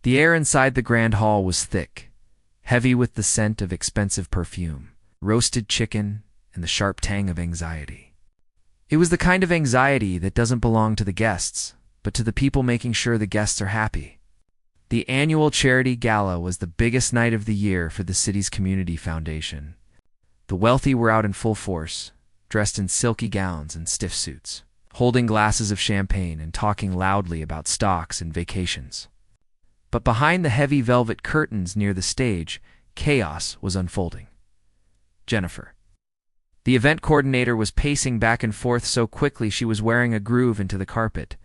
The air inside the grand hall was thick, heavy with the scent of expensive perfume, roasted chicken, and the sharp tang of anxiety. It was the kind of anxiety that doesn't belong to the guests, but to the people making sure the guests are happy. The annual charity gala was the biggest night of the year for the city's community foundation. The wealthy were out in full force, dressed in silky gowns and stiff suits, holding glasses of champagne and talking loudly about stocks and vacations. But behind the heavy velvet curtains near the stage, chaos was unfolding. Jennifer, the event coordinator, was pacing back and forth so quickly she was wearing a groove into the carpet.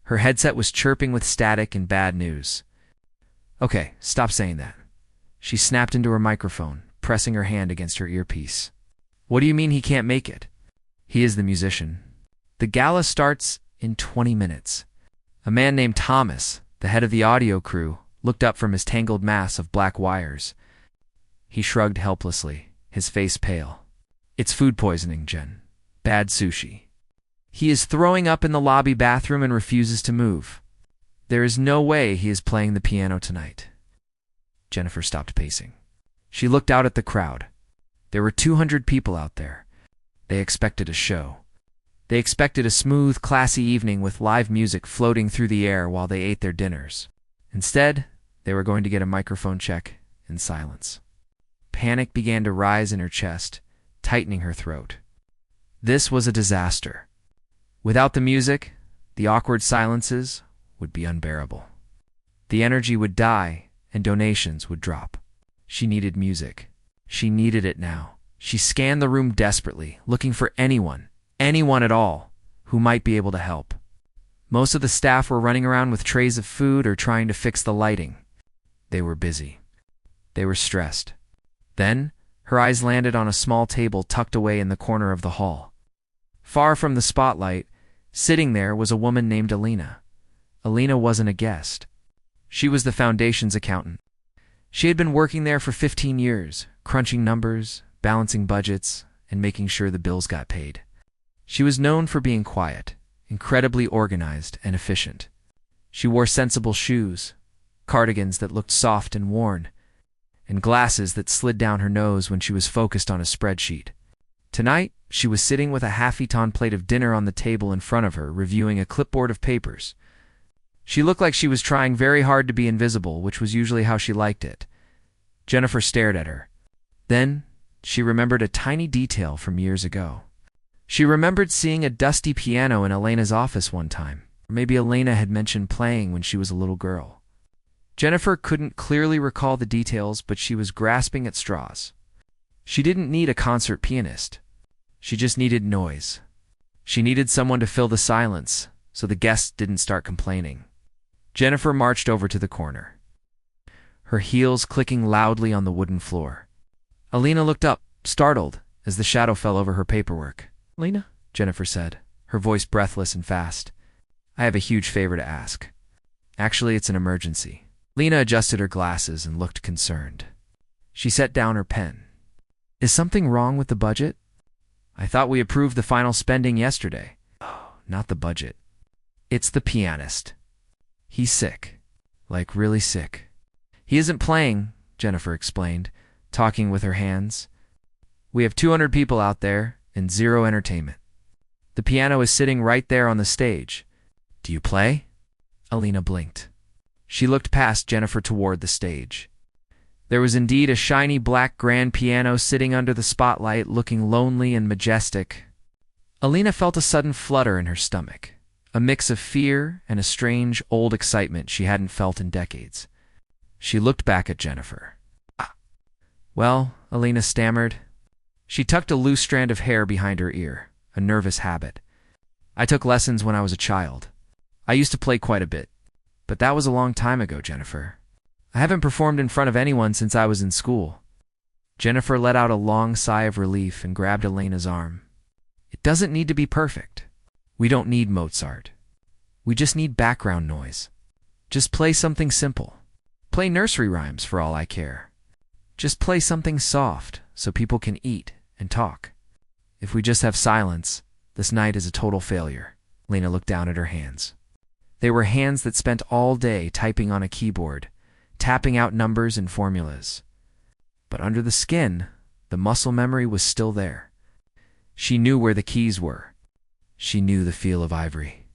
Her headset was chirping with static and bad news. "Okay, stop saying that." She snapped into her microphone, pressing her hand against her earpiece. "What do you mean he can't make it? He is the musician. The gala starts in 20 minutes. A man named Thomas, the head of the audio crew, looked up from his tangled mass of black wires. He shrugged helplessly, his face pale. "It's food poisoning, Jen. Bad sushi. He is throwing up in the lobby bathroom and refuses to move. There is no way he is playing the piano tonight." Jennifer stopped pacing. She looked out at the crowd. There were 200 people out there. They expected a show. They expected a smooth, classy evening with live music floating through the air while they ate their dinners. Instead, they were going to get a microphone check in silence. Panic began to rise in her chest, tightening her throat. This was a disaster. Without the music, the awkward silences would be unbearable. The energy would die, and donations would drop. She needed music. She needed it now. She scanned the room desperately, looking for anyone at all, who might be able to help. Most of the staff were running around with trays of food or trying to fix the lighting. They were busy. They were stressed. Then, her eyes landed on a small table tucked away in the corner of the hall. Far from the spotlight, sitting there was a woman named Alina. Alina wasn't a guest. She was the foundation's accountant. She had been working there for 15 years, crunching numbers, balancing budgets, and making sure the bills got paid. She was known for being quiet, incredibly organized and efficient. She wore sensible shoes, cardigans that looked soft and worn, and glasses that slid down her nose when she was focused on a spreadsheet. Tonight, she was sitting with a half-eaten plate of dinner on the table in front of her, reviewing a clipboard of papers. She looked like she was trying very hard to be invisible, which was usually how she liked it. Jennifer stared at her. Then, she remembered a tiny detail from years ago. She remembered seeing a dusty piano in Elena's office one time. Or maybe Elena had mentioned playing when she was a little girl. Jennifer couldn't clearly recall the details, but she was grasping at straws. She didn't need a concert pianist. She just needed noise. She needed someone to fill the silence, so the guests didn't start complaining. Jennifer marched over to the corner, her heels clicking loudly on the wooden floor. Alina looked up, startled, as the shadow fell over her paperwork. "Lena," Jennifer said, her voice breathless and fast. "I have a huge favor to ask. Actually, it's an emergency." Lena adjusted her glasses and looked concerned. She set down her pen. "Is something wrong with the budget? I thought we approved the final spending yesterday." "Oh, not the budget. It's the pianist. He's sick. Like really sick." "He isn't playing," Jennifer explained, talking with her hands. "We have 200 people out there and zero entertainment. The piano is sitting right there on the stage. Do you play?" Alina blinked. She looked past Jennifer toward the stage. There was indeed a shiny black grand piano sitting under the spotlight, looking lonely and majestic. Alina felt a sudden flutter in her stomach, a mix of fear and a strange, old excitement she hadn't felt in decades. She looked back at Jennifer. "Well," Alina stammered. She tucked a loose strand of hair behind her ear, a nervous habit. "I took lessons when I was a child. I used to play quite a bit. But that was a long time ago, Jennifer. I haven't performed in front of anyone since I was in school." Jennifer let out a long sigh of relief and grabbed Elena's arm. "It doesn't need to be perfect. We don't need Mozart. We just need background noise. Just play something simple. Play nursery rhymes for all I care. Just play something soft so people can eat and talk. If we just have silence, this night is a total failure." Lena looked down at her hands. They were hands that spent all day typing on a keyboard, tapping out numbers and formulas. But under the skin, the muscle memory was still there. She knew where the keys were. She knew the feel of ivory.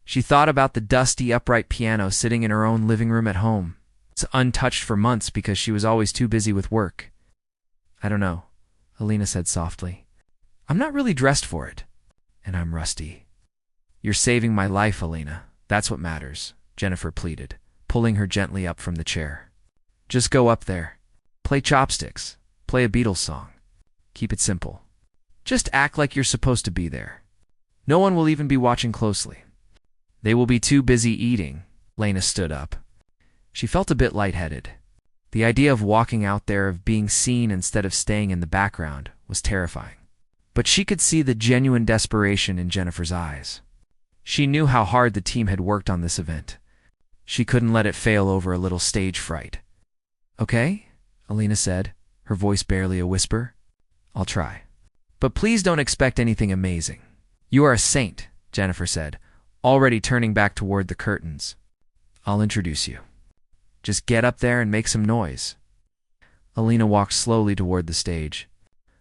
She thought about the dusty, upright piano sitting in her own living room at home. It's untouched for months because she was always too busy with work. "I don't know," Alina said softly. "I'm not really dressed for it, and I'm rusty." "You're saving my life, Alina. That's what matters," Jennifer pleaded, pulling her gently up from the chair. "Just go up there. Play chopsticks. Play a Beatles song. Keep it simple. Just act like you're supposed to be there. No one will even be watching closely." "They will be too busy eating." Lena stood up. She felt a bit lightheaded. The idea of walking out there, of being seen instead of staying in the background, was terrifying. But she could see the genuine desperation in Jennifer's eyes. She knew how hard the team had worked on this event. She couldn't let it fail over a little stage fright. "Okay," Alina said, her voice barely a whisper. "I'll try. But please don't expect anything amazing." "You are a saint," Jennifer said, already turning back toward the curtains. "I'll introduce you. Just get up there and make some noise." Alina walked slowly toward the stage.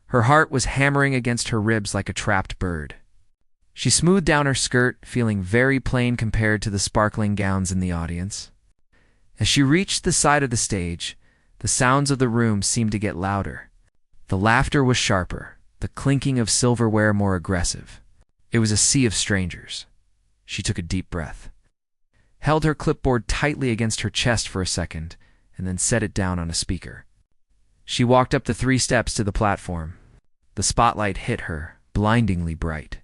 Her heart was hammering against her ribs like a trapped bird. She smoothed down her skirt, feeling very plain compared to the sparkling gowns in the audience. As she reached the side of the stage, the sounds of the room seemed to get louder. The laughter was sharper, the clinking of silverware more aggressive. It was a sea of strangers. She took a deep breath, held her clipboard tightly against her chest for a second, and then set it down on a speaker. She walked up the 3 steps to the platform. The spotlight hit her, blindingly bright.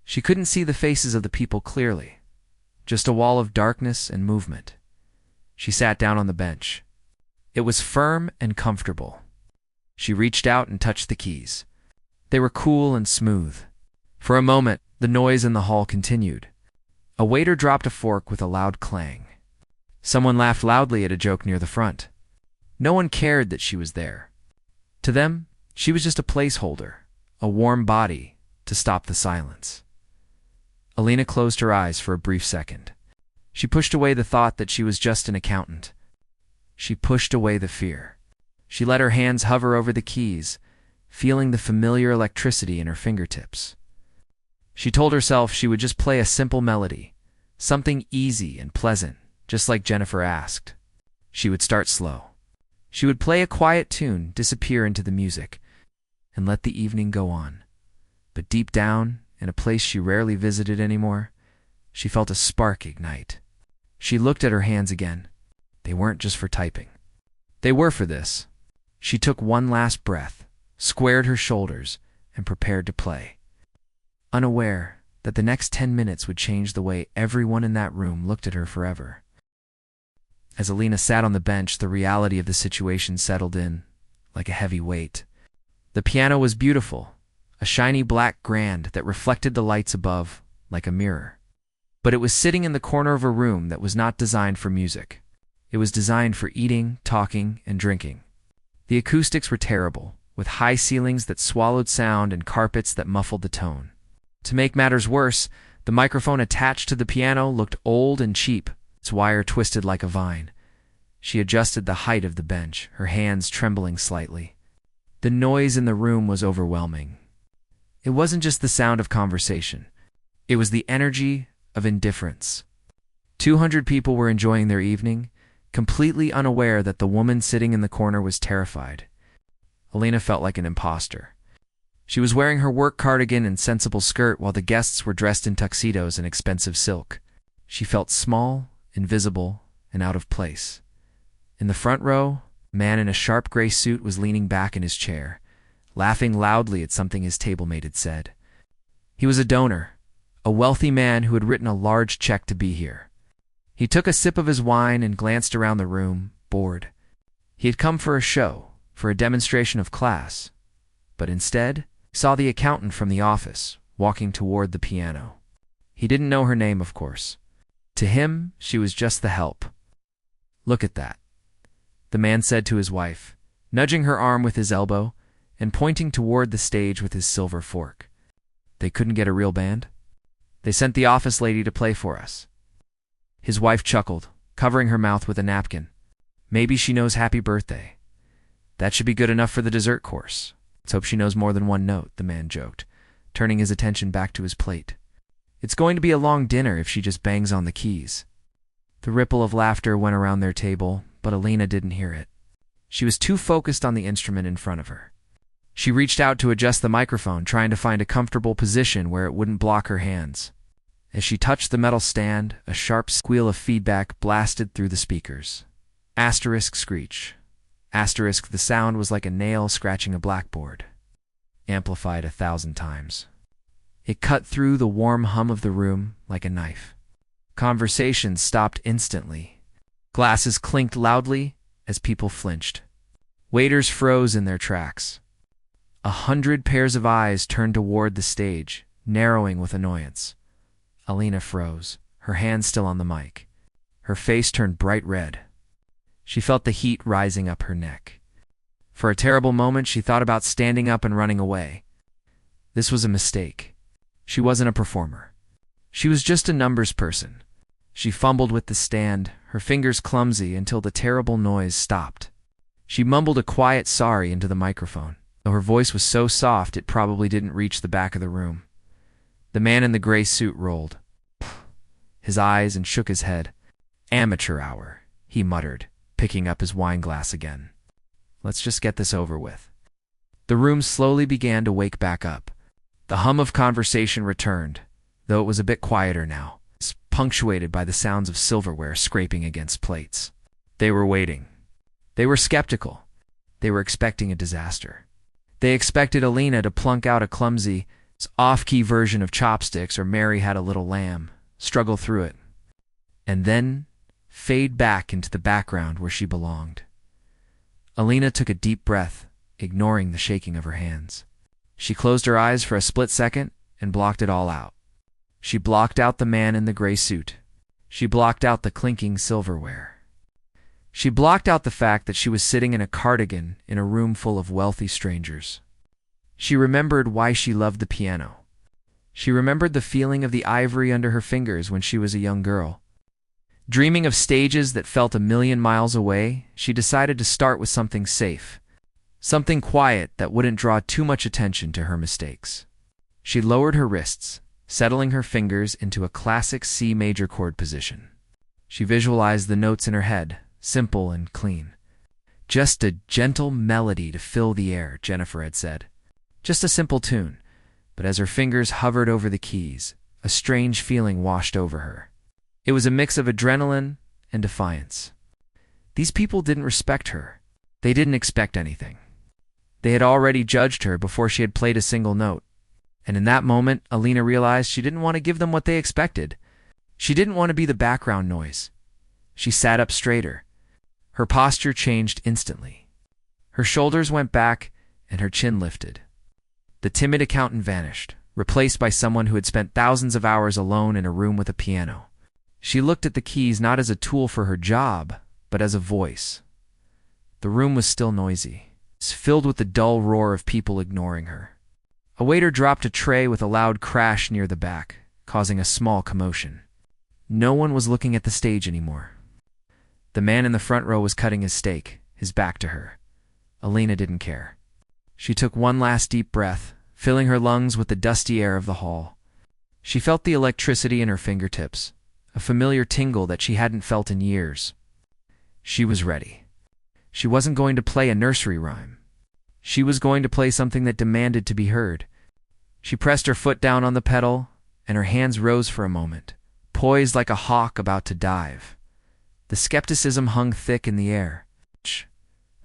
She couldn't see the faces of the people clearly, just a wall of darkness and movement. She sat down on the bench. It was firm and comfortable. She reached out and touched the keys. They were cool and smooth. For a moment, the noise in the hall continued. A waiter dropped a fork with a loud clang. Someone laughed loudly at a joke near the front. No one cared that she was there. To them, she was just a placeholder, a warm body to stop the silence. Alina closed her eyes for a brief second. She pushed away the thought that she was just an accountant. She pushed away the fear. She let her hands hover over the keys, feeling the familiar electricity in her fingertips. She told herself she would just play a simple melody, something easy and pleasant, just like Jennifer asked. She would start slow. She would play a quiet tune, disappear into the music, and let the evening go on. But deep down, in a place she rarely visited anymore, she felt a spark ignite. She looked at her hands again. They weren't just for typing. They were for this. She took one last breath, squared her shoulders, and prepared to play, unaware that the next 10 minutes would change the way everyone in that room looked at her forever. As Alina sat on the bench, the reality of the situation settled in, like a heavy weight. The piano was beautiful, a shiny black grand that reflected the lights above like a mirror. But it was sitting in the corner of a room that was not designed for music. It was designed for eating, talking, and drinking. The acoustics were terrible, with high ceilings that swallowed sound and carpets that muffled the tone. To make matters worse, the microphone attached to the piano looked old and cheap, its wire twisted like a vine. She adjusted the height of the bench, her hands trembling slightly. The noise in the room was overwhelming. It wasn't just the sound of conversation. It was the energy of indifference. 200 people were enjoying their evening, completely unaware that the woman sitting in the corner was terrified. Alina felt like an imposter. She was wearing her work cardigan and sensible skirt while the guests were dressed in tuxedos and expensive silk. She felt small, invisible, and out of place. In the front row, a man in a sharp gray suit was leaning back in his chair, laughing loudly at something his table-mate had said. He was a donor, a wealthy man who had written a large check to be here. He took a sip of his wine and glanced around the room, bored. He had come for a show, for a demonstration of class, but instead saw the accountant from the office walking toward the piano. He didn't know her name, of course. To him, she was just the help. "Look at that," the man said to his wife, nudging her arm with his elbow and pointing toward the stage with his silver fork. "They couldn't get a real band? They sent the office lady to play for us." His wife chuckled, covering her mouth with a napkin. Maybe she knows happy birthday. That should be good enough for the dessert course. Let's hope she knows more than one note, the man joked, turning his attention back to his plate. It's going to be a long dinner if she just bangs on the keys. The ripple of laughter went around their table, but Alina didn't hear it. She was too focused on the instrument in front of her. She reached out to adjust the microphone, trying to find a comfortable position where it wouldn't block her hands. As she touched the metal stand, a sharp squeal of feedback blasted through the speakers. Asterisk screech. Asterisk, the sound was like a nail scratching a blackboard, amplified 1,000 times. It cut through the warm hum of the room like a knife. Conversations stopped instantly. Glasses clinked loudly as people flinched. Waiters froze in their tracks. 100 pairs of eyes turned toward the stage, narrowing with annoyance. Alina froze, her hand still on the mic. Her face turned bright red. She felt the heat rising up her neck. For a terrible moment, she thought about standing up and running away. This was a mistake. She wasn't a performer. She was just a numbers person. She fumbled with the stand, her fingers clumsy until the terrible noise stopped. She mumbled a quiet sorry into the microphone, though her voice was so soft it probably didn't reach the back of the room. The man in the gray suit rolled his eyes and shook his head. "Amateur hour," he muttered, picking up his wine glass again. "Let's just get this over with." The room slowly began to wake back up. The hum of conversation returned, though it was a bit quieter now, punctuated by the sounds of silverware scraping against plates. They were waiting. They were skeptical. They were expecting a disaster. They expected Alina to plunk out a clumsy, off-key version of Chopsticks or Mary Had a Little Lamb, struggle through it, and then fade back into the background where she belonged. Alina took a deep breath, ignoring the shaking of her hands. She closed her eyes for a split second and blocked it all out. She blocked out the man in the gray suit. She blocked out the clinking silverware. She blocked out the fact that she was sitting in a cardigan in a room full of wealthy strangers. She remembered why she loved the piano. She remembered the feeling of the ivory under her fingers when she was a young girl. Dreaming of stages that felt 1,000,000 miles away, she decided to start with something safe, something quiet that wouldn't draw too much attention to her mistakes. She lowered her wrists, settling her fingers into a classic C major chord position. She visualized the notes in her head, simple and clean. "Just a gentle melody to fill the air," Jennifer had said. Just a simple tune, but as her fingers hovered over the keys, a strange feeling washed over her. It was a mix of adrenaline and defiance. These people didn't respect her. They didn't expect anything. They had already judged her before she had played a single note. And in that moment, Alina realized she didn't want to give them what they expected. She didn't want to be the background noise. She sat up straighter. Her posture changed instantly. Her shoulders went back and her chin lifted. The timid accountant vanished, replaced by someone who had spent thousands of hours alone in a room with a piano. She looked at the keys not as a tool for her job, but as a voice. The room was still noisy, filled with the dull roar of people ignoring her. A waiter dropped a tray with a loud crash near the back, causing a small commotion. No one was looking at the stage anymore. The man in the front row was cutting his steak, his back to her. Alina didn't care. She took one last deep breath, filling her lungs with the dusty air of the hall. She felt the electricity in her fingertips, a familiar tingle that she hadn't felt in years. She was ready. She wasn't going to play a nursery rhyme. She was going to play something that demanded to be heard. She pressed her foot down on the pedal, and her hands rose for a moment, poised like a hawk about to dive. The skepticism hung thick in the air,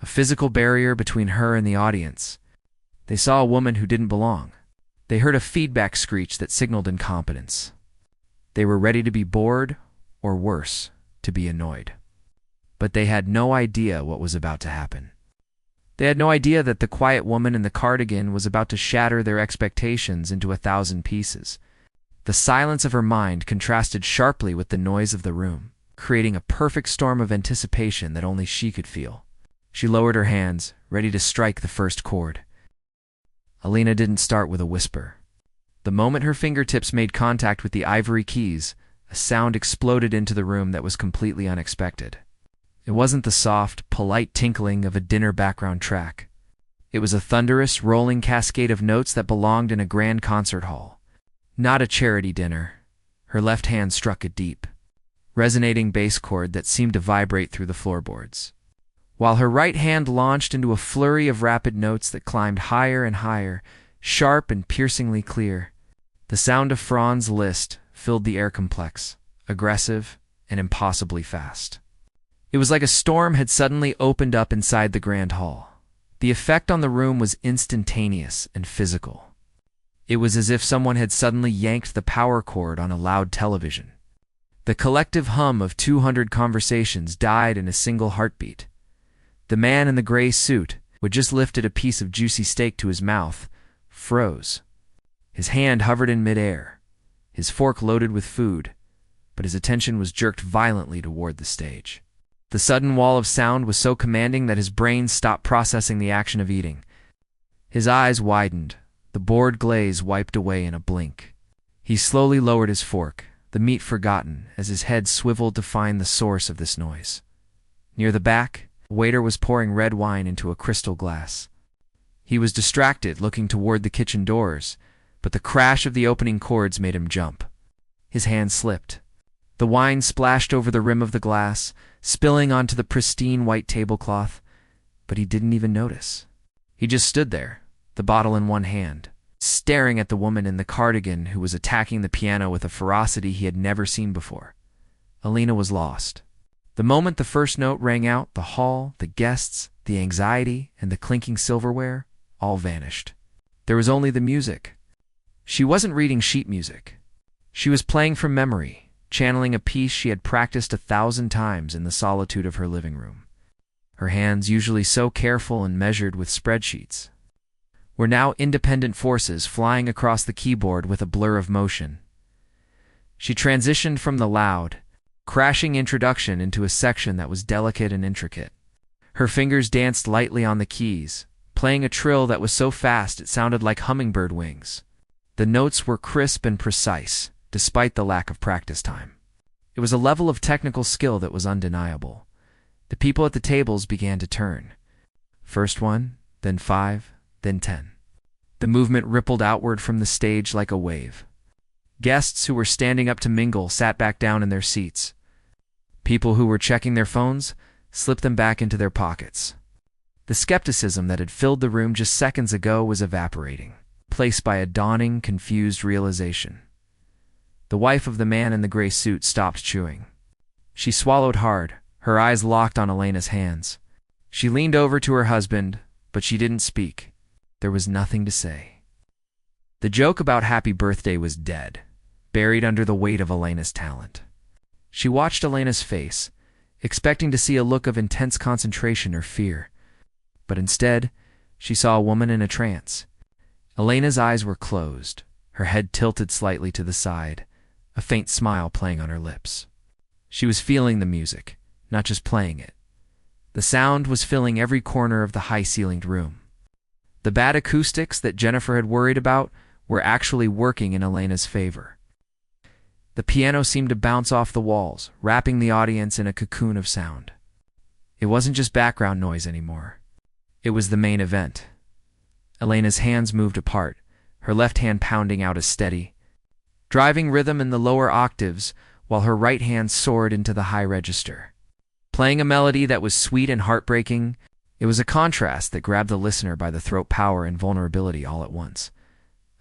a physical barrier between her and the audience. They saw a woman who didn't belong. They heard a feedback screech that signaled incompetence. They were ready to be bored, or worse, to be annoyed. But they had no idea what was about to happen. They had no idea that the quiet woman in the cardigan was about to shatter their expectations into 1,000 pieces. The silence of her mind contrasted sharply with the noise of the room, creating a perfect storm of anticipation that only she could feel. She lowered her hands, ready to strike the first chord. Alina didn't start with a whisper. The moment her fingertips made contact with the ivory keys, a sound exploded into the room that was completely unexpected. It wasn't the soft, polite tinkling of a dinner background track. It was a thunderous, rolling cascade of notes that belonged in a grand concert hall. Not a charity dinner. Her left hand struck a deep, resonating bass chord that seemed to vibrate through the floorboards, while her right hand launched into a flurry of rapid notes that climbed higher and higher, sharp and piercingly clear. The sound of Franz Liszt filled the air complex, aggressive, and impossibly fast. It was like a storm had suddenly opened up inside the grand hall. The effect on the room was instantaneous and physical. It was as if someone had suddenly yanked the power cord on a loud television. The collective hum of 200 conversations died in a single heartbeat. The man in the gray suit, who had just lifted a piece of juicy steak to his mouth, froze. His hand hovered in midair, his fork loaded with food, but his attention was jerked violently toward the stage. The sudden wall of sound was so commanding that his brain stopped processing the action of eating. His eyes widened, the bored glaze wiped away in a blink. He slowly lowered his fork, the meat forgotten, as his head swiveled to find the source of this noise. Near the back, a waiter was pouring red wine into a crystal glass. He was distracted, looking toward the kitchen doors, but the crash of the opening chords made him jump. His hand slipped. The wine splashed over the rim of the glass, spilling onto the pristine white tablecloth, but he didn't even notice. He just stood there, the bottle in one hand, staring at the woman in the cardigan who was attacking the piano with a ferocity he had never seen before. Alina was lost. The moment the first note rang out, the hall, the guests, the anxiety, and the clinking silverware all vanished. There was only the music. She wasn't reading sheet music. She was playing from memory, channeling a piece she had practiced 1,000 times in the solitude of her living room. Her hands, usually so careful and measured with spreadsheets, were now independent forces flying across the keyboard with a blur of motion. She transitioned from the loud, crashing introduction into a section that was delicate and intricate. Her fingers danced lightly on the keys, playing a trill that was so fast it sounded like hummingbird wings. The notes were crisp and precise, despite the lack of practice time. It was a level of technical skill that was undeniable. The people at the tables began to turn. First one, then 5, then 10. The movement rippled outward from the stage like a wave. Guests who were standing up to mingle sat back down in their seats. People who were checking their phones slipped them back into their pockets. The skepticism that had filled the room just seconds ago was evaporating, replaced by a dawning, confused realization. The wife of the man in the gray suit stopped chewing. She swallowed hard, her eyes locked on Elena's hands. She leaned over to her husband, but she didn't speak. There was nothing to say. The joke about happy birthday was dead, buried under the weight of Elena's talent. She watched Elena's face, expecting to see a look of intense concentration or fear. But instead, she saw a woman in a trance. Elena's eyes were closed, her head tilted slightly to the side, a faint smile playing on her lips. She was feeling the music, not just playing it. The sound was filling every corner of the high-ceilinged room. The bad acoustics that Jennifer had worried about were actually working in Elena's favor. The piano seemed to bounce off the walls, wrapping the audience in a cocoon of sound. It wasn't just background noise anymore. It was the main event. Elena's hands moved apart, her left hand pounding out a steady, driving rhythm in the lower octaves while her right hand soared into the high register. Playing a melody that was sweet and heartbreaking, it was a contrast that grabbed the listener by the throat, power and vulnerability all at once.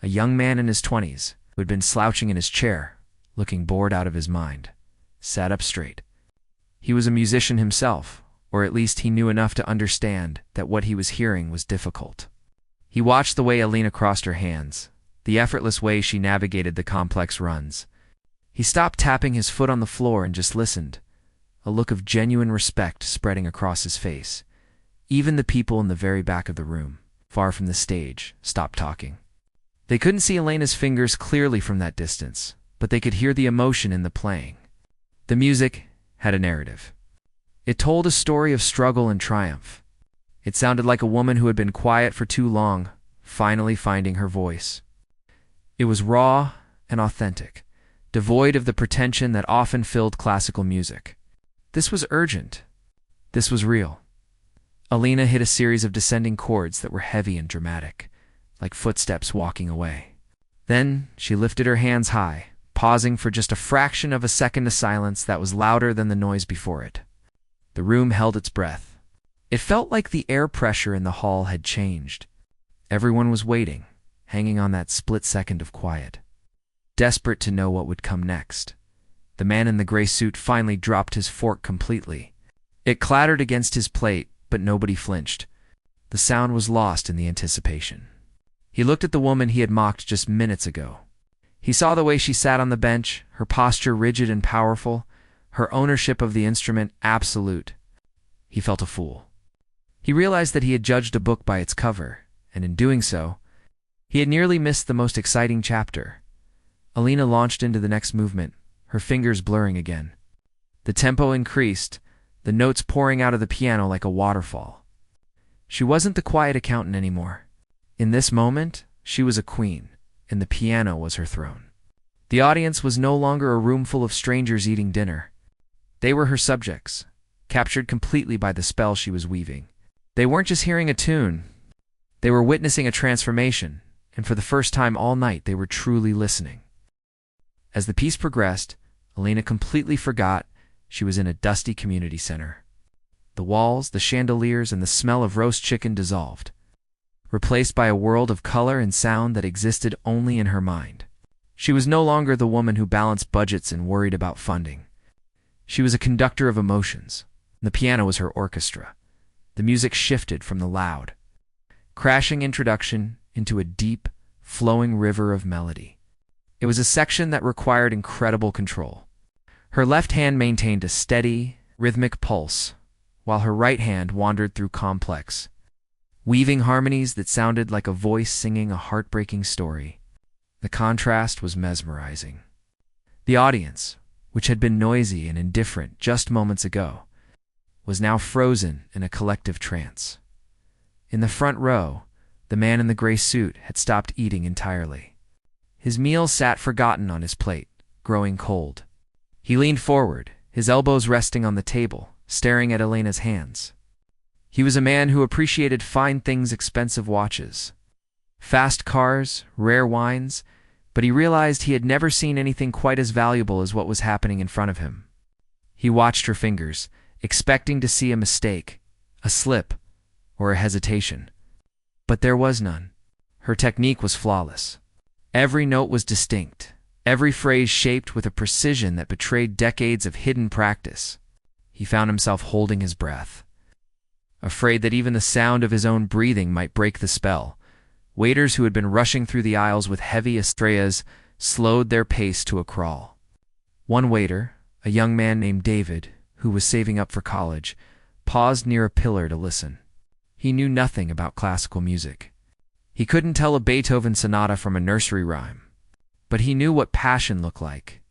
A young man in his 20s, who had been slouching in his chair, looking bored out of his mind, sat up straight. He was a musician himself, or at least he knew enough to understand that what he was hearing was difficult. He watched the way Alina crossed her hands, the effortless way she navigated the complex runs. He stopped tapping his foot on the floor and just listened, a look of genuine respect spreading across his face. Even the people in the very back of the room, far from the stage, stopped talking. They couldn't see Elena's fingers clearly from that distance, but they could hear the emotion in the playing. The music had a narrative. It told a story of struggle and triumph. It sounded like a woman who had been quiet for too long, finally finding her voice. It was raw and authentic, devoid of the pretension that often filled classical music. This was urgent. This was real. Alina hit a series of descending chords that were heavy and dramatic, like footsteps walking away. Then she lifted her hands high, pausing for just a fraction of a second of silence that was louder than the noise before it. The room held its breath. It felt like the air pressure in the hall had changed. Everyone was waiting, hanging on that split second of quiet, desperate to know what would come next. The man in the gray suit finally dropped his fork completely. It clattered against his plate, but nobody flinched. The sound was lost in the anticipation. He looked at the woman he had mocked just minutes ago. He saw the way she sat on the bench, her posture rigid and powerful, her ownership of the instrument absolute. He felt a fool. He realized that he had judged a book by its cover, and in doing so, he had nearly missed the most exciting chapter. Alina launched into the next movement, her fingers blurring again. The tempo increased, the notes pouring out of the piano like a waterfall. She wasn't the quiet accountant anymore. In this moment, she was a queen, and the piano was her throne. The audience was no longer a room full of strangers eating dinner. They were her subjects, captured completely by the spell she was weaving. They weren't just hearing a tune. They were witnessing a transformation, and for the first time all night they were truly listening. As the piece progressed, Alina completely forgot she was in a dusty community center. The walls, the chandeliers, and the smell of roast chicken dissolved, replaced by a world of color and sound that existed only in her mind. She was no longer the woman who balanced budgets and worried about funding. She was a conductor of emotions. The piano was her orchestra. The music shifted from the loud, crashing introduction into a deep, flowing river of melody. It was a section that required incredible control. Her left hand maintained a steady, rhythmic pulse, while her right hand wandered through complex, weaving harmonies that sounded like a voice singing a heartbreaking story. The contrast was mesmerizing. The audience, which had been noisy and indifferent just moments ago, was now frozen in a collective trance. In the front row, the man in the gray suit had stopped eating entirely. His meal sat forgotten on his plate, growing cold. He leaned forward, his elbows resting on the table, staring at Elena's hands. He was a man who appreciated fine things, expensive watches, fast cars, rare wines, but he realized he had never seen anything quite as valuable as what was happening in front of him. He watched her fingers, expecting to see a mistake, a slip, or a hesitation. But there was none. Her technique was flawless. Every note was distinct, every phrase shaped with a precision that betrayed decades of hidden practice. He found himself holding his breath, afraid that even the sound of his own breathing might break the spell. Waiters who had been rushing through the aisles with heavy estrellas slowed their pace to a crawl. One waiter, a young man named David, who was saving up for college, paused near a pillar to listen. He knew nothing about classical music. He couldn't tell a Beethoven sonata from a nursery rhyme, but he knew what passion looked like.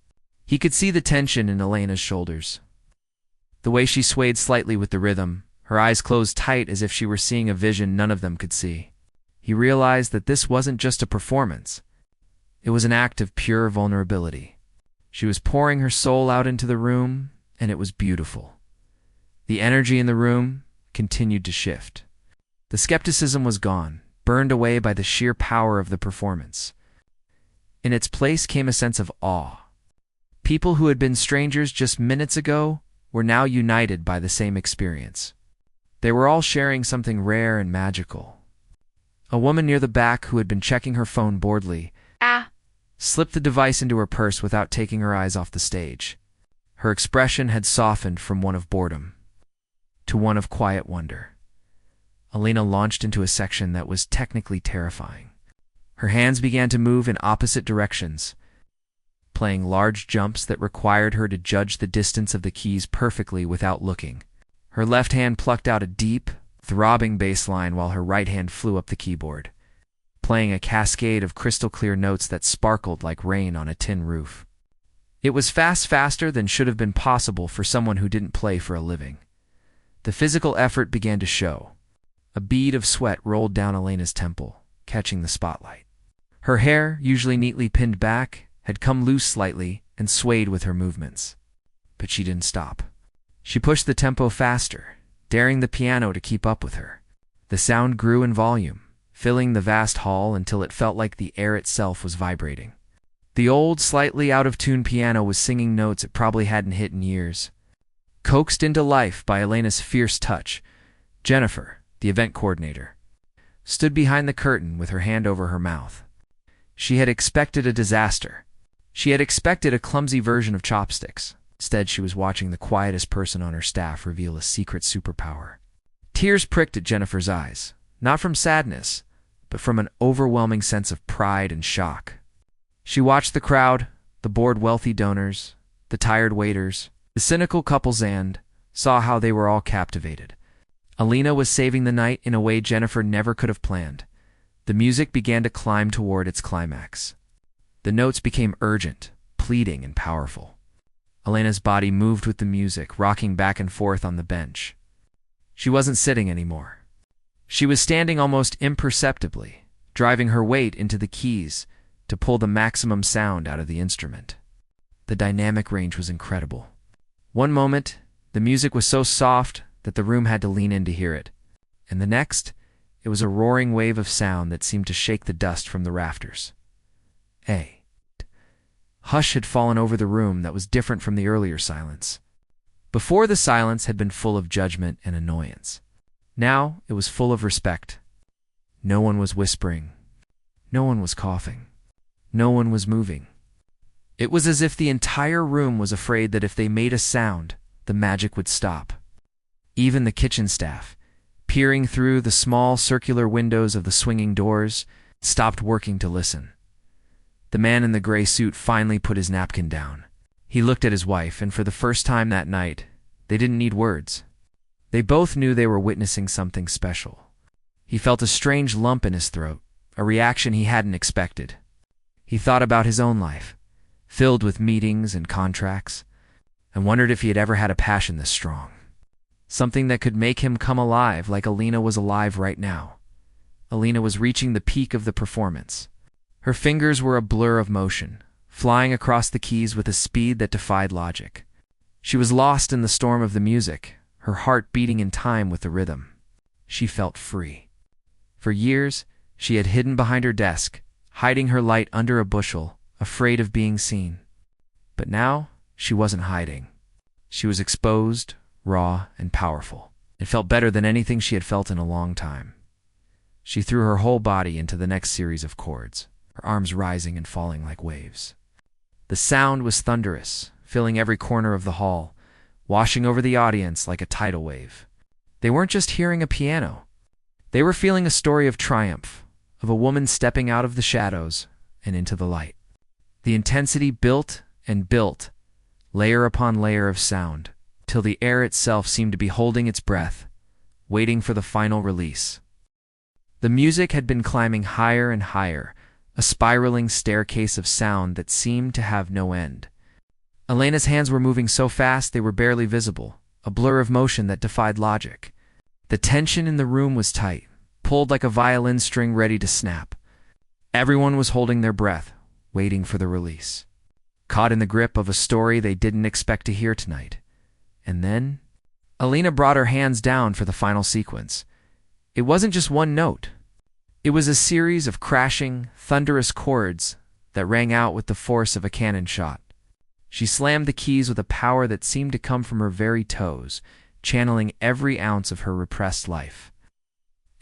He could see the tension in Elena's shoulders, the way she swayed slightly with the rhythm, her eyes closed tight as if she were seeing a vision none of them could see. He realized that this wasn't just a performance. It was an act of pure vulnerability. She was pouring her soul out into the room, and it was beautiful. The energy in the room continued to shift. The skepticism was gone, burned away by the sheer power of the performance. In its place came a sense of awe. People who had been strangers just minutes ago were now united by the same experience. They were all sharing something rare and magical. A woman near the back who had been checking her phone boredly slipped the device into her purse without taking her eyes off the stage. Her expression had softened from one of boredom to one of quiet wonder. Alina launched into a section that was technically terrifying. Her hands began to move in opposite directions, playing large jumps that required her to judge the distance of the keys perfectly without looking. Her left hand plucked out a deep, throbbing bass line while her right hand flew up the keyboard, playing a cascade of crystal-clear notes that sparkled like rain on a tin roof. It was faster than should have been possible for someone who didn't play for a living. The physical effort began to show. A bead of sweat rolled down Elena's temple, catching the spotlight. Her hair, usually neatly pinned back, had come loose slightly and swayed with her movements. But she didn't stop. She pushed the tempo faster, daring the piano to keep up with her. The sound grew in volume, filling the vast hall until it felt like the air itself was vibrating. The old, slightly out-of-tune piano was singing notes it probably hadn't hit in years. Coaxed into life by Elena's fierce touch, Jennifer, the event coordinator, stood behind the curtain with her hand over her mouth. She had expected a disaster. She had expected a clumsy version of chopsticks. Instead, she was watching the quietest person on her staff reveal a secret superpower. Tears pricked at Jennifer's eyes, not from sadness, but from an overwhelming sense of pride and shock. She watched the crowd, the bored wealthy donors, the tired waiters, the cynical couples, and saw how they were all captivated. Elena was saving the night in a way Jennifer never could have planned. The music began to climb toward its climax. The notes became urgent, pleading, and powerful. Elena's body moved with the music, rocking back and forth on the bench. She wasn't sitting anymore. She was standing almost imperceptibly, driving her weight into the keys to pull the maximum sound out of the instrument. The dynamic range was incredible. One moment, the music was so soft that the room had to lean in to hear it, and the next, it was a roaring wave of sound that seemed to shake the dust from the rafters. A hush had fallen over the room that was different from the earlier silence. Before, the silence had been full of judgment and annoyance. Now it was full of respect. No one was whispering. No one was coughing. No one was moving. It was as if the entire room was afraid that if they made a sound, the magic would stop. Even the kitchen staff, peering through the small circular windows of the swinging doors, stopped working to listen. The man in the gray suit finally put his napkin down. He looked at his wife, and for the first time that night, they didn't need words. They both knew they were witnessing something special. He felt a strange lump in his throat, a reaction he hadn't expected. He thought about his own life, filled with meetings and contracts, and wondered if he had ever had a passion this strong. Something that could make him come alive like Elena was alive right now. Elena was reaching the peak of the performance. Her fingers were a blur of motion, flying across the keys with a speed that defied logic. She was lost in the storm of the music, her heart beating in time with the rhythm. She felt free. For years, she had hidden behind her desk, hiding her light under a bushel, afraid of being seen. But now, she wasn't hiding. She was exposed, raw, and powerful. It felt better than anything she had felt in a long time. She threw her whole body into the next series of chords, her arms rising and falling like waves. The sound was thunderous, filling every corner of the hall, washing over the audience like a tidal wave. They weren't just hearing a piano. They were feeling a story of triumph, of a woman stepping out of the shadows and into the light. The intensity built and built, layer upon layer of sound, till the air itself seemed to be holding its breath, waiting for the final release. The music had been climbing higher and higher, a spiraling staircase of sound that seemed to have no end. Elena's hands were moving so fast they were barely visible, a blur of motion that defied logic. The tension in the room was tight, pulled like a violin string ready to snap. Everyone was holding their breath, waiting for the release. Caught in the grip of a story they didn't expect to hear tonight. And then, Elena brought her hands down for the final sequence. It wasn't just one note. It was a series of crashing, thunderous chords that rang out with the force of a cannon shot. She slammed the keys with a power that seemed to come from her very toes, channeling every ounce of her repressed life.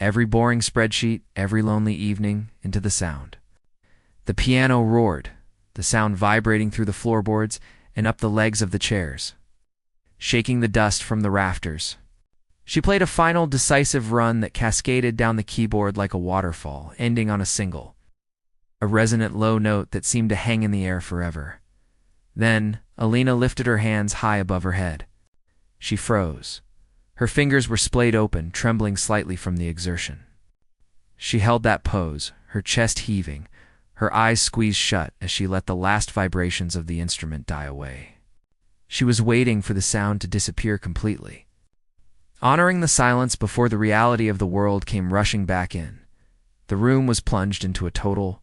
Every boring spreadsheet, every lonely evening, into the sound. The piano roared, the sound vibrating through the floorboards and up the legs of the chairs, shaking the dust from the rafters. She played a final decisive run that cascaded down the keyboard like a waterfall, ending on a single, a resonant low note that seemed to hang in the air forever. Then, Elena lifted her hands high above her head. She froze. Her fingers were splayed open, trembling slightly from the exertion. She held that pose, her chest heaving, her eyes squeezed shut as she let the last vibrations of the instrument die away. She was waiting for the sound to disappear completely. Honoring the silence before the reality of the world came rushing back in, the room was plunged into a total,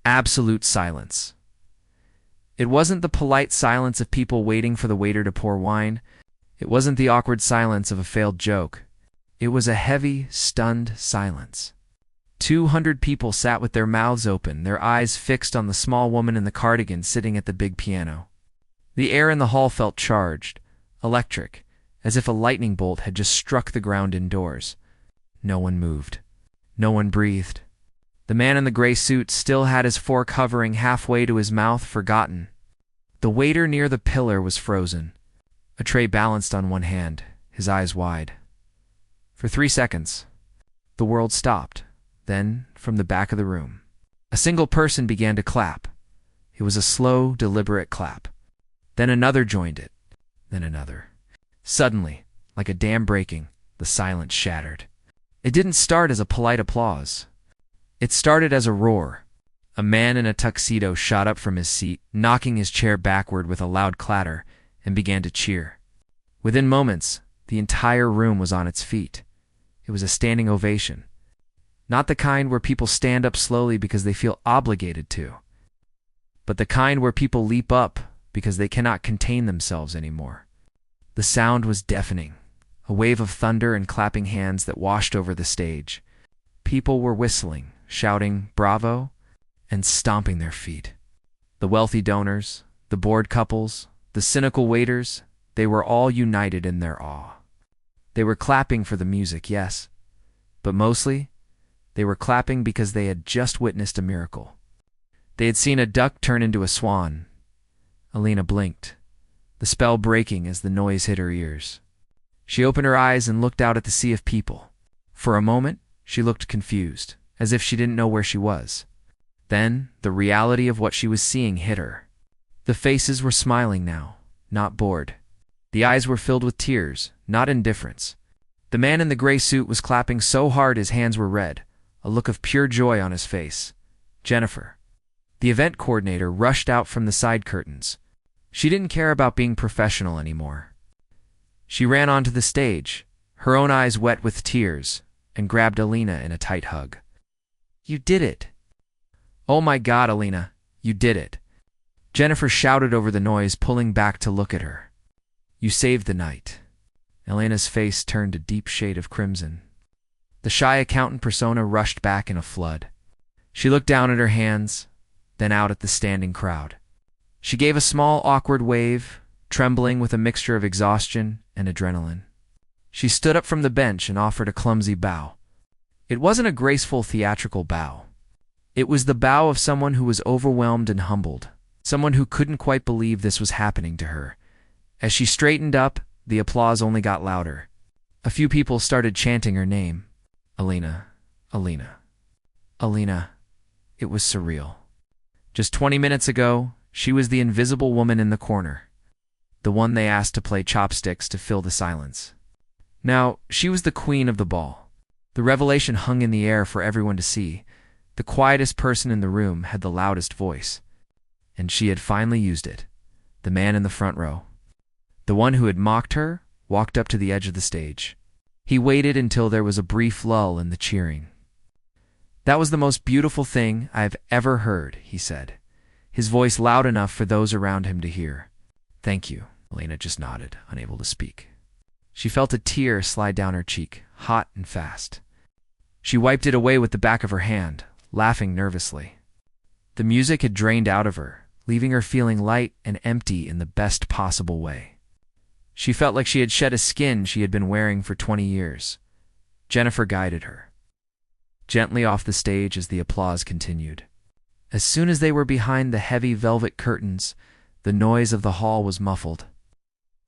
absolute silence. It wasn't the polite silence of people waiting for the waiter to pour wine. It wasn't the awkward silence of a failed joke. It was a heavy, stunned silence. 200 people sat with their mouths open, their eyes fixed on the small woman in the cardigan sitting at the big piano. The air in the hall felt charged, electric, as if a lightning bolt had just struck the ground indoors. No one moved. No one breathed. The man in the gray suit still had his fork hovering halfway to his mouth, forgotten. The waiter near the pillar was frozen, a tray balanced on one hand, his eyes wide. For 3 seconds, the world stopped. Then, from the back of the room, a single person began to clap. It was a slow, deliberate clap. Then another joined it. Then another. Suddenly, like a dam breaking, the silence shattered. It didn't start as a polite applause. It started as a roar. A man in a tuxedo shot up from his seat, knocking his chair backward with a loud clatter, and began to cheer. Within moments, the entire room was on its feet. It was a standing ovation. Not the kind where people stand up slowly because they feel obligated to, but the kind where people leap up because they cannot contain themselves anymore. The sound was deafening, a wave of thunder and clapping hands that washed over the stage. People were whistling, shouting "Bravo," and stomping their feet. The wealthy donors, the bored couples, the cynical waiters, they were all united in their awe. They were clapping for the music, yes, but mostly, they were clapping because they had just witnessed a miracle. They had seen a duck turn into a swan. Alina blinked, the spell breaking as the noise hit her ears. She opened her eyes and looked out at the sea of people. For a moment, she looked confused, as if she didn't know where she was. Then, the reality of what she was seeing hit her. The faces were smiling now, not bored. The eyes were filled with tears, not indifference. The man in the gray suit was clapping so hard his hands were red, a look of pure joy on his face. Jennifer, the event coordinator, rushed out from the side curtains. She didn't care about being professional anymore. She ran onto the stage, her own eyes wet with tears, and grabbed Alina in a tight hug. "You did it!" "Oh my God, Alina, you did it!" Jennifer shouted over the noise, pulling back to look at her. "You saved the night." Alina's face turned a deep shade of crimson. The shy accountant persona rushed back in a flood. She looked down at her hands, then out at the standing crowd. She gave a small, awkward wave, trembling with a mixture of exhaustion and adrenaline. She stood up from the bench and offered a clumsy bow. It wasn't a graceful, theatrical bow. It was the bow of someone who was overwhelmed and humbled, someone who couldn't quite believe this was happening to her. As she straightened up, the applause only got louder. A few people started chanting her name. Alina, Alina, Alina. It was surreal. Just 20 minutes ago, she was the invisible woman in the corner, the one they asked to play chopsticks to fill the silence. Now, she was the queen of the ball. The revelation hung in the air for everyone to see. The quietest person in the room had the loudest voice. And she had finally used it. The man in the front row, the one who had mocked her, walked up to the edge of the stage. He waited until there was a brief lull in the cheering. "That was the most beautiful thing I have ever heard," he said, his voice loud enough for those around him to hear. "Thank you." Alina just nodded, unable to speak. She felt a tear slide down her cheek, hot and fast. She wiped it away with the back of her hand, laughing nervously. The music had drained out of her, leaving her feeling light and empty in the best possible way. She felt like she had shed a skin she had been wearing for 20 years. Jennifer guided her gently off the stage as the applause continued. As soon as they were behind the heavy velvet curtains, the noise of the hall was muffled.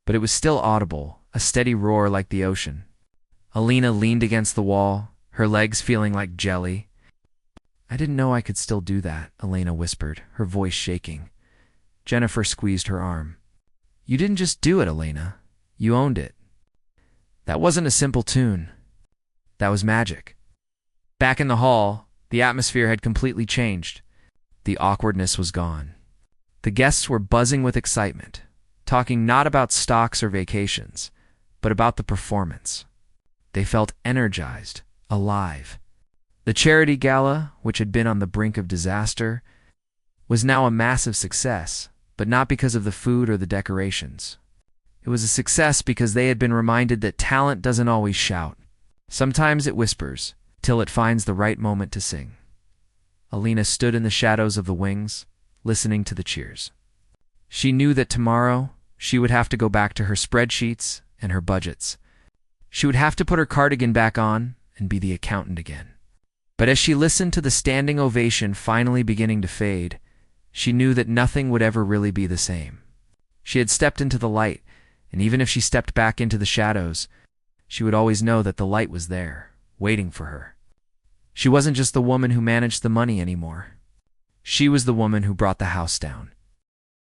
But it was still audible, a steady roar like the ocean. Alina leaned against the wall, her legs feeling like jelly. "I didn't know I could still do that," Alina whispered, her voice shaking. Jennifer squeezed her arm. "You didn't just do it, Alina. You owned it. That wasn't a simple tune. That was magic." Back in the hall, the atmosphere had completely changed. The awkwardness was gone. The guests were buzzing with excitement, talking not about stocks or vacations, but about the performance. They felt energized, alive. The charity gala, which had been on the brink of disaster, was now a massive success, but not because of the food or the decorations. It was a success because they had been reminded that talent doesn't always shout. Sometimes it whispers, till it finds the right moment to sing. Alina stood in the shadows of the wings, listening to the cheers. She knew that tomorrow she would have to go back to her spreadsheets and her budgets. She would have to put her cardigan back on and be the accountant again. But as she listened to the standing ovation finally beginning to fade, she knew that nothing would ever really be the same. She had stepped into the light, and even if she stepped back into the shadows, she would always know that the light was there, waiting for her. She wasn't just the woman who managed the money anymore. She was the woman who brought the house down.